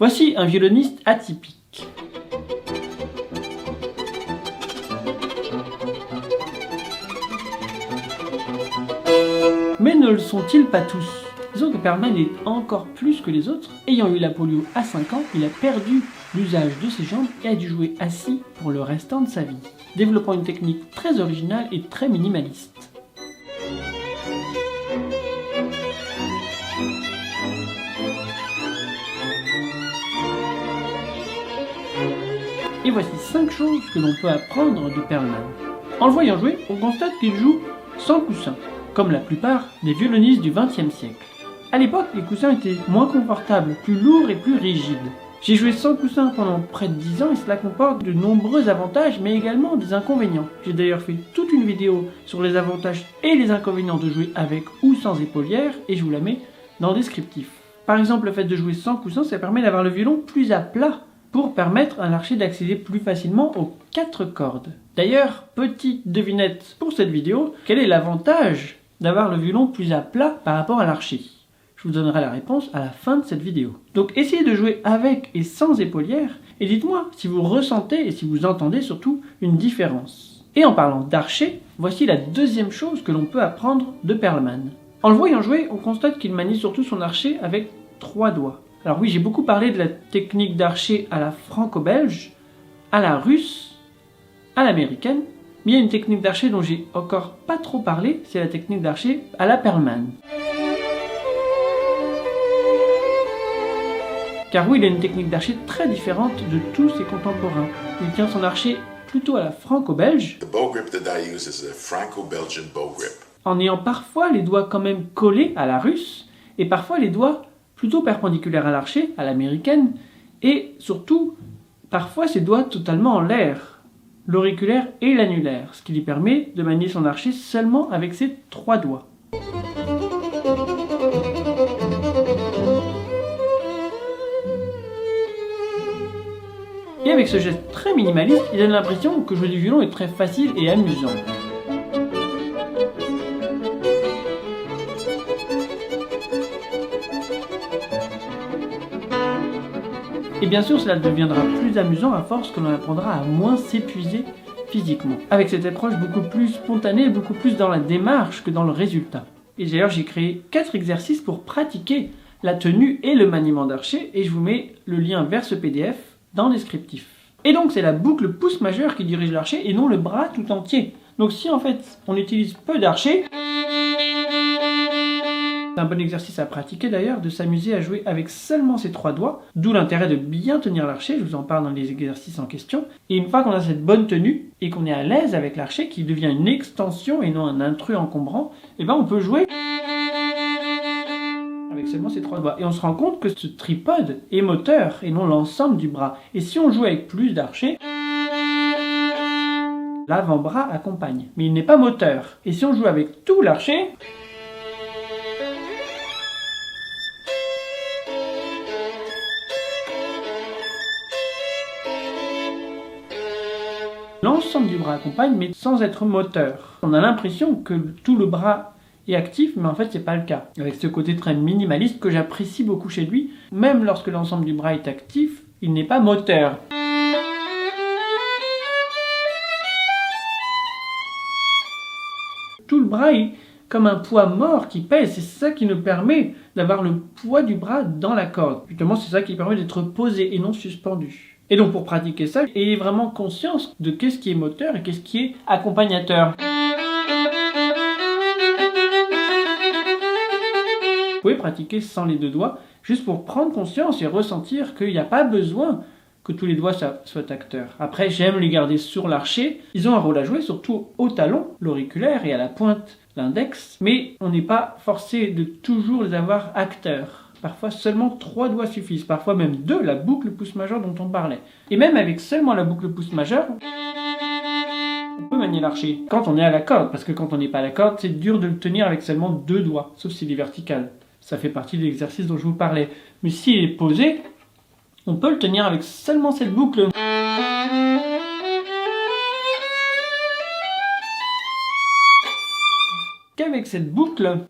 Voici un violoniste atypique. Mais ne le sont-ils pas tous? Disons que Perlman est encore plus que les autres. Ayant eu la polio à 5 ans, il a perdu l'usage de ses jambes et a dû jouer assis pour le restant de sa vie, développant une technique très originale et très minimaliste. Et voici 5 choses que l'on peut apprendre de Perlman. En le voyant jouer, on constate qu'il joue sans coussin, comme la plupart des violonistes du XXe siècle. A l'époque, les coussins étaient moins confortables, plus lourds et plus rigides. J'ai joué sans coussin pendant près de 10 ans et cela comporte de nombreux avantages mais également des inconvénients. J'ai d'ailleurs fait toute une vidéo sur les avantages et les inconvénients de jouer avec ou sans épaulière et je vous la mets dans le descriptif. Par exemple, le fait de jouer sans coussin, ça permet d'avoir le violon plus à plat pour permettre à l'archer d'accéder plus facilement aux 4 cordes. D'ailleurs, petite devinette pour cette vidéo, quel est l'avantage d'avoir le violon plus à plat par rapport à l'archer? Je vous donnerai la réponse à la fin de cette vidéo. Donc essayez de jouer avec et sans épaulière et dites-moi si vous ressentez et si vous entendez surtout une différence. Et en parlant d'archer, voici la deuxième chose que l'on peut apprendre de Perlman. En le voyant jouer, on constate qu'il manie surtout son archer avec 3 doigts. Alors oui, j'ai beaucoup parlé de la technique d'archer à la franco-belge, à la russe, à l'américaine, mais il y a une technique d'archer dont j'ai encore pas trop parlé, c'est la technique d'archer à la Perlman. Car oui, il a une technique d'archer très différente de tous ses contemporains. Il tient son archer plutôt à la franco-belge, en ayant parfois les doigts quand même collés à la russe, et parfois les doigts plutôt perpendiculaires à l'archer, à l'américaine, et surtout, parfois ses doigts totalement en l'air, l'auriculaire et l'annulaire, ce qui lui permet de manier son archer seulement avec ses 3 doigts. Et avec ce geste très minimaliste, il donne l'impression que jouer du violon est très facile et amusant. Et bien sûr, cela deviendra plus amusant à force que l'on apprendra à moins s'épuiser physiquement. Avec cette approche beaucoup plus spontanée et beaucoup plus dans la démarche que dans le résultat. Et d'ailleurs, j'ai créé 4 exercices pour pratiquer la tenue et le maniement d'archer et je vous mets le lien vers ce PDF dans le descriptif. Et donc c'est la boucle pouce majeur qui dirige l'archer et non le bras tout entier. Donc si en fait on utilise peu d'archers, c'est un bon exercice à pratiquer d'ailleurs, de s'amuser à jouer avec seulement ses 3 doigts, d'où l'intérêt de bien tenir l'archer, je vous en parle dans les exercices en question. Et une fois qu'on a cette bonne tenue et qu'on est à l'aise avec l'archer, qui devient une extension et non un intrus encombrant, et ben on peut jouer avec seulement ces 3 doigts. Et on se rend compte que ce tripode est moteur et non l'ensemble du bras. Et si on joue avec plus d'archers, l'avant-bras accompagne, mais il n'est pas moteur. Et si on joue avec tout l'archer, l'ensemble du bras accompagne, mais sans être moteur. On a l'impression que tout le bras est actif, mais en fait c'est pas le cas. Avec ce côté très minimaliste que j'apprécie beaucoup chez lui, même lorsque l'ensemble du bras est actif, il n'est pas moteur. Tout le bras est comme un poids mort qui pèse, c'est ça qui nous permet d'avoir le poids du bras dans la corde. Justement, c'est ça qui permet d'être posé et non suspendu. Et donc pour pratiquer ça, ayez vraiment conscience de qu'est-ce qui est moteur et qu'est-ce qui est accompagnateur. Vous pouvez pratiquer sans les 2 doigts, juste pour prendre conscience et ressentir qu'il n'y a pas besoin que tous les doigts soient acteurs. Après, j'aime les garder sur l'archer. Ils ont un rôle à jouer, surtout au talon, l'auriculaire, et à la pointe, l'index. Mais on n'est pas forcé de toujours les avoir acteurs. Parfois, seulement 3 doigts suffisent. Parfois même 2, la boucle pouce majeur dont on parlait. Et même avec seulement la boucle pouce majeur, on peut manier l'archer. Quand on est à la corde, parce que quand on n'est pas à la corde, c'est dur de le tenir avec seulement 2 doigts, sauf s'il est vertical. Ça fait partie de l'exercice dont je vous parlais. Mais s'il est posé, on peut le tenir avec seulement cette boucle. Qu'avec cette boucle,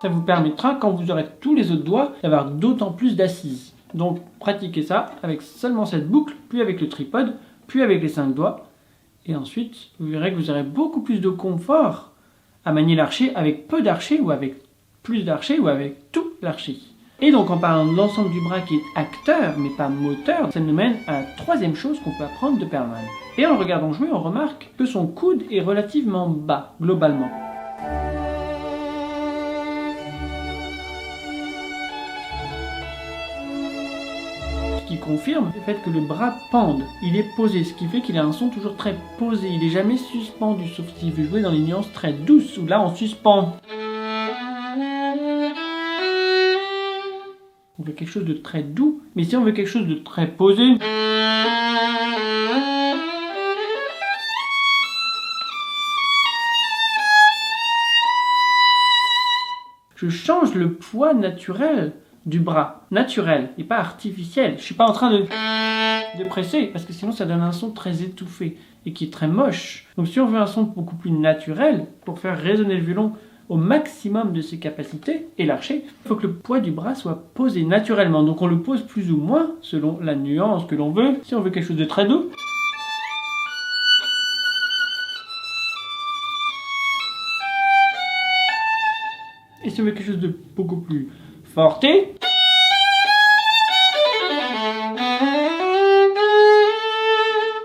ça vous permettra, quand vous aurez tous les autres doigts, d'avoir d'autant plus d'assises. Donc pratiquez ça avec seulement cette boucle, puis avec le tripode, puis avec les 5 doigts. Et ensuite, vous verrez que vous aurez beaucoup plus de confort à manier l'archet avec peu d'archets ou avec plus d'archets ou avec tout l'archet. Et donc en parlant de l'ensemble du bras qui est acteur mais pas moteur, ça nous mène à la troisième chose qu'on peut apprendre de Perlman. Et en le regardant jouer, on remarque que son coude est relativement bas, globalement. Ce qui confirme le fait que le bras pende, il est posé, ce qui fait qu'il a un son toujours très posé, il n'est jamais suspendu, sauf s'il veut jouer dans les nuances très douces, où là on suspend. On veut quelque chose de très doux, mais si on veut quelque chose de très posé, je change le poids naturel du bras, naturel et pas artificiel. Je suis pas en train de presser, parce que sinon ça donne un son très étouffé et qui est très moche. Donc si on veut un son beaucoup plus naturel, pour faire résonner le violon au maximum de ses capacités, et l'archet, il faut que le poids du bras soit posé naturellement. Donc on le pose plus ou moins, selon la nuance que l'on veut. Si on veut quelque chose de très doux, et si on veut quelque chose de beaucoup plus forté,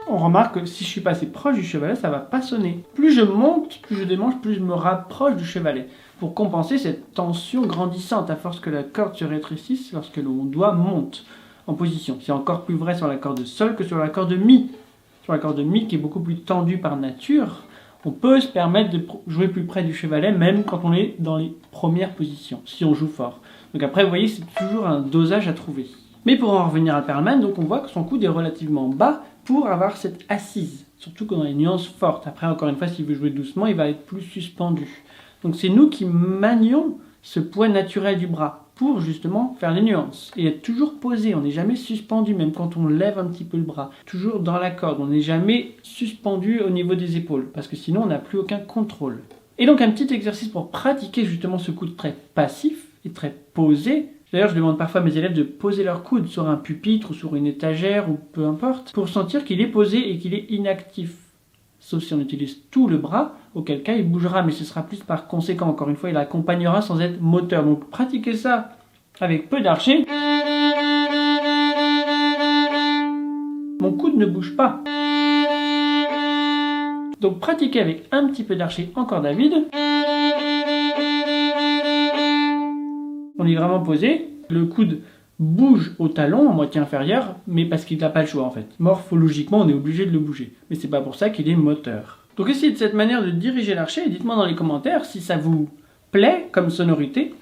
on remarque que si je suis pas assez proche du chevalet, ça va pas sonner. Plus je monte, plus je démange, plus je me rapproche du chevalet. Pour compenser cette tension grandissante à force que la corde se rétrécisse lorsque le doigt monte en position. C'est encore plus vrai sur la corde de sol que sur la corde de mi. Sur la corde de mi qui est beaucoup plus tendue par nature, on peut se permettre de jouer plus près du chevalet même quand on est dans les premières positions, si on joue fort. Donc après, vous voyez, c'est toujours un dosage à trouver. Mais pour en revenir à Perlman, donc on voit que son coude est relativement bas pour avoir cette assise, surtout dans les nuances fortes. Après, encore une fois, s'il veut jouer doucement, il va être plus suspendu. Donc c'est nous qui manions ce poids naturel du bras pour justement faire les nuances et être toujours posé. On n'est jamais suspendu, même quand on lève un petit peu le bras. Toujours dans la corde, on n'est jamais suspendu au niveau des épaules, parce que sinon on n'a plus aucun contrôle. Et donc un petit exercice pour pratiquer justement ce coude très passif et très posé. D'ailleurs, je demande parfois à mes élèves de poser leur coude sur un pupitre ou sur une étagère ou peu importe, pour sentir qu'il est posé et qu'il est inactif. Sauf si on utilise tout le bras, auquel cas il bougera, mais ce sera plus par conséquent. Encore une fois, il accompagnera sans être moteur. Donc pratiquez ça avec peu d'archets. Mon coude ne bouge pas. Donc pratiquez avec un petit peu d'archet en corde à vide. On est vraiment posé, le coude bouge au talon en moitié inférieure, mais parce qu'il n'a pas le choix en fait. Morphologiquement, on est obligé de le bouger, mais c'est pas pour ça qu'il est moteur. Donc essayez de cette manière de diriger l'archet et dites-moi dans les commentaires si ça vous plaît comme sonorité,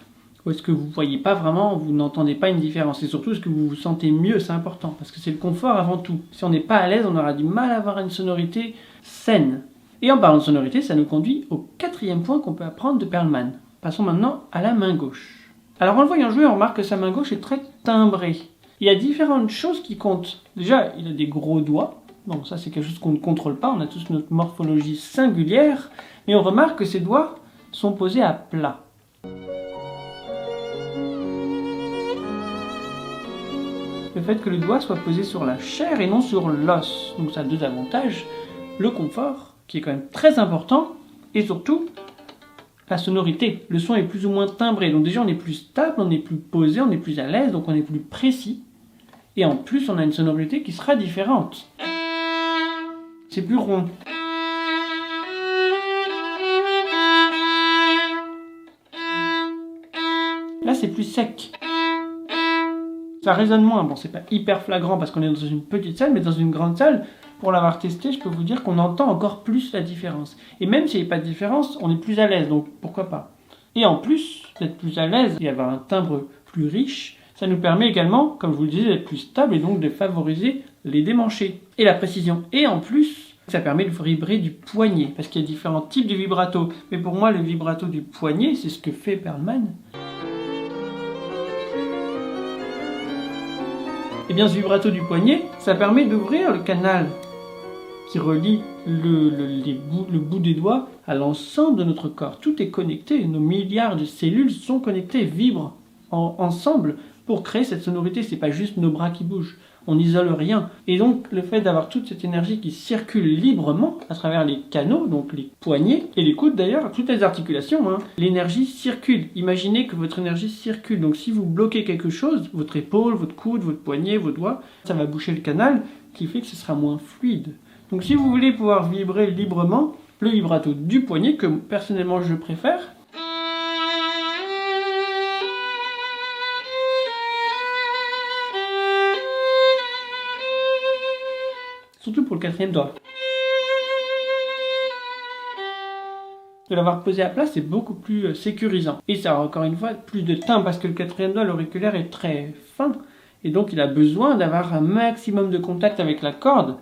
ou est-ce que vous voyez pas vraiment, vous n'entendez pas une différence, et surtout est-ce que vous vous sentez mieux, c'est important, parce que c'est le confort avant tout. Si on n'est pas à l'aise, on aura du mal à avoir une sonorité saine. Et en parlant de sonorité, ça nous conduit au quatrième point qu'on peut apprendre de Perlman. Passons maintenant à la main gauche. Alors en le voyant jouer, on remarque que sa main gauche est très timbrée. Il y a différentes choses qui comptent. Déjà, il a des gros doigts. Bon, ça c'est quelque chose qu'on ne contrôle pas, on a tous notre morphologie singulière. Mais on remarque que ses doigts sont posés à plat. Le fait que le doigt soit posé sur la chair et non sur l'os. Donc ça a deux avantages. Le confort, qui est quand même très important, et surtout la sonorité. Le son est plus ou moins timbré. Donc déjà on est plus stable, on est plus posé, on est plus à l'aise, donc on est plus précis. Et en plus on a une sonorité qui sera différente. C'est plus rond. Là c'est plus sec. Ça résonne moins. Bon, c'est pas hyper flagrant parce qu'on est dans une petite salle, mais dans une grande salle, pour l'avoir testé, je peux vous dire qu'on entend encore plus la différence. Et même s'il n'y a pas de différence, on est plus à l'aise, donc pourquoi pas. Et en plus d'être plus à l'aise et avoir un timbre plus riche, ça nous permet également, comme je vous le disais, d'être plus stable et donc de favoriser les démanchés et la précision. Et en plus, ça permet de vibrer du poignet, parce qu'il y a différents types de vibrato. Mais pour moi, le vibrato du poignet, c'est ce que fait Perlman. Et bien ce vibrato du poignet, ça permet d'ouvrir le canal qui relie le bout des doigts à l'ensemble de notre corps. Tout est connecté, nos milliards de cellules sont connectées, vibrent ensemble pour créer cette sonorité. C'est pas juste nos bras qui bougent, on n'isole rien. Et donc le fait d'avoir toute cette énergie qui circule librement à travers les canaux, donc les poignets et les coudes d'ailleurs, toutes les articulations, l'énergie circule. Imaginez que votre énergie circule. Donc si vous bloquez quelque chose, votre épaule, votre coude, votre poignet, vos doigts, ça va boucher le canal, qui fait que ce sera moins fluide. Donc si vous voulez pouvoir vibrer librement, le vibrato du poignet, que personnellement je préfère, surtout pour le quatrième doigt. De l'avoir posé à plat, c'est beaucoup plus sécurisant. Et ça a encore une fois plus de timbre parce que le quatrième doigt, l'auriculaire est très fin. Et donc il a besoin d'avoir un maximum de contact avec la corde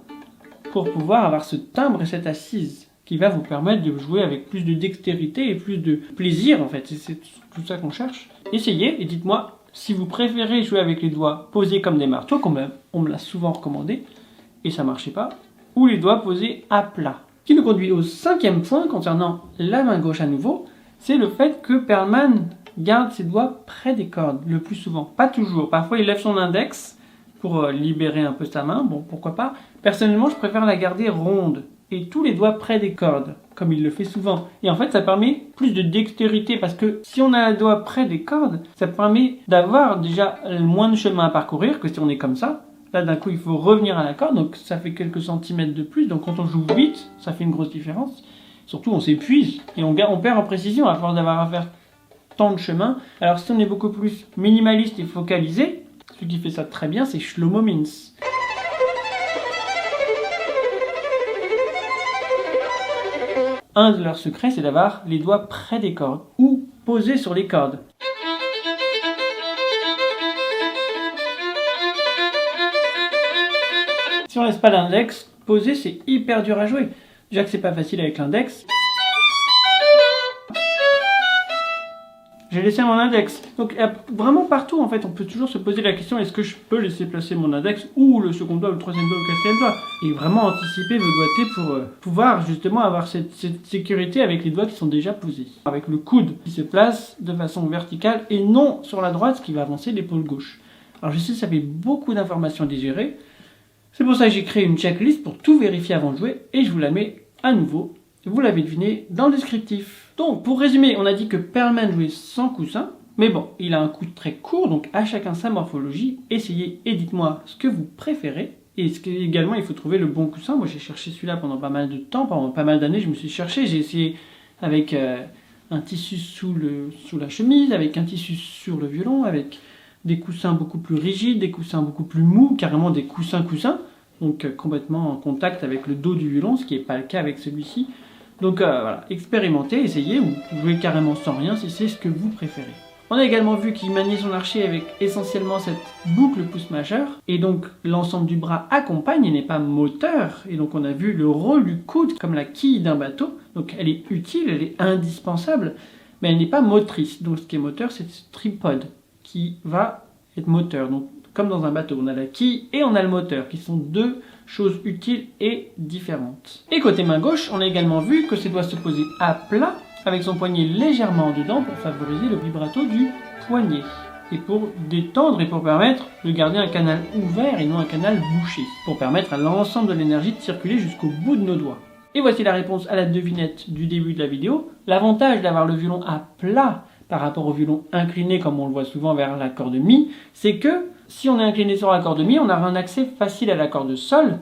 pour pouvoir avoir ce timbre et cette assise qui va vous permettre de jouer avec plus de dextérité et plus de plaisir en fait. C'est tout ça qu'on cherche. Essayez et dites-moi si vous préférez jouer avec les doigts posés comme des marteaux, comme on me l'a souvent recommandé, et ça marchait pas, ou les doigts posés à plat. Ce qui nous conduit au 5e point concernant la main gauche à nouveau, c'est le fait que Perlman garde ses doigts près des cordes, le plus souvent. Pas toujours, parfois il lève son index pour libérer un peu sa main, bon pourquoi pas. Personnellement je préfère la garder ronde, et tous les doigts près des cordes, comme il le fait souvent. Et en fait ça permet plus de dextérité, parce que si on a les doigts près des cordes, ça permet d'avoir déjà moins de chemin à parcourir que si on est comme ça. Là, d'un coup, il faut revenir à la corde, donc ça fait quelques centimètres de plus. Donc quand on joue vite, ça fait une grosse différence. Surtout, on s'épuise et on perd en précision à force d'avoir à faire tant de chemin. Alors si on est beaucoup plus minimaliste et focalisé, celui qui fait ça très bien, c'est Shlomo Mintz. Un de leurs secrets, c'est d'avoir les doigts près des cordes ou posés sur les cordes. Si on laisse pas l'index posé, c'est hyper dur à jouer. Déjà que c'est pas facile avec l'index. J'ai laissé mon index. Donc vraiment partout en fait, on peut toujours se poser la question, est-ce que je peux laisser placer mon index ou le second doigt, ou le troisième doigt, ou le quatrième doigt, et vraiment anticiper vos doigtés pour pouvoir justement avoir cette sécurité avec les doigts qui sont déjà posés. Avec le coude qui se place de façon verticale et non sur la droite, ce qui va avancer l'épaule gauche. Alors je sais, ça fait beaucoup d'informations à digérer. C'est pour ça que j'ai créé une checklist pour tout vérifier avant de jouer et je vous la mets à nouveau, vous l'avez deviné, dans le descriptif. Donc pour résumer, on a dit que Perlman jouait sans coussin, mais bon, il a un coude très court, donc à chacun sa morphologie. Essayez et dites-moi ce que vous préférez. Et également, il faut trouver le bon coussin. Moi j'ai cherché celui-là pendant pas mal de temps, pendant pas mal d'années je me suis cherché, j'ai essayé avec un tissu sous la chemise, avec un tissu sur le violon, avec des coussins beaucoup plus rigides, des coussins beaucoup plus mous, carrément des coussins-coussins, donc complètement en contact avec le dos du violon, ce qui n'est pas le cas avec celui-ci. Donc voilà, expérimentez, essayez, ou jouez carrément sans rien si c'est ce que vous préférez. On a également vu qu'il maniait son archet avec essentiellement cette boucle pouce majeur, et donc l'ensemble du bras accompagne et n'est pas moteur, et donc on a vu le rôle du coude comme la quille d'un bateau, donc elle est utile, elle est indispensable, mais elle n'est pas motrice. Donc ce qui est moteur, c'est ce tripode qui va être moteur. Donc comme dans un bateau, on a la quille et on a le moteur, qui sont deux choses utiles et différentes. Et côté main gauche, on a également vu que c'est doit se poser à plat, avec son poignet légèrement en dedans pour favoriser le vibrato du poignet. Et pour détendre et pour permettre de garder un canal ouvert et non un canal bouché. Pour permettre à l'ensemble de l'énergie de circuler jusqu'au bout de nos doigts. Et voici la réponse à la devinette du début de la vidéo. L'avantage d'avoir le violon à plat par rapport au violon incliné, comme on le voit souvent vers la corde mi, c'est que si on est incliné sur la corde mi, on aura un accès facile à la corde sol.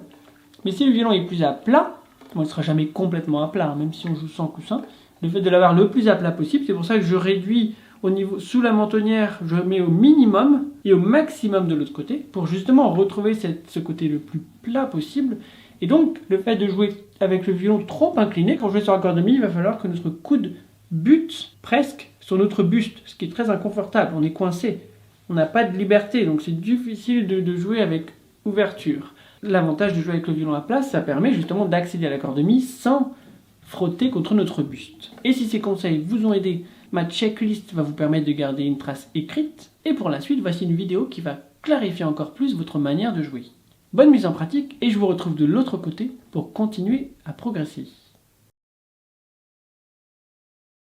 Mais si le violon est plus à plat, bon, il ne sera jamais complètement à plat, même si on joue sans coussin, le fait de l'avoir le plus à plat possible, c'est pour ça que je réduis au niveau sous la mentonnière, je mets au minimum et au maximum de l'autre côté, pour justement retrouver ce côté le plus plat possible. Et donc, le fait de jouer avec le violon trop incliné, pour jouer sur la corde mi, il va falloir que notre coude bute presque sur notre buste, ce qui est très inconfortable, on est coincé, on n'a pas de liberté, donc c'est difficile de jouer avec ouverture. L'avantage de jouer avec le violon à plat, ça permet justement d'accéder à la corde mi sans frotter contre notre buste. Et si ces conseils vous ont aidé, ma checklist va vous permettre de garder une trace écrite, et pour la suite, voici une vidéo qui va clarifier encore plus votre manière de jouer. Bonne mise en pratique, et je vous retrouve de l'autre côté pour continuer à progresser.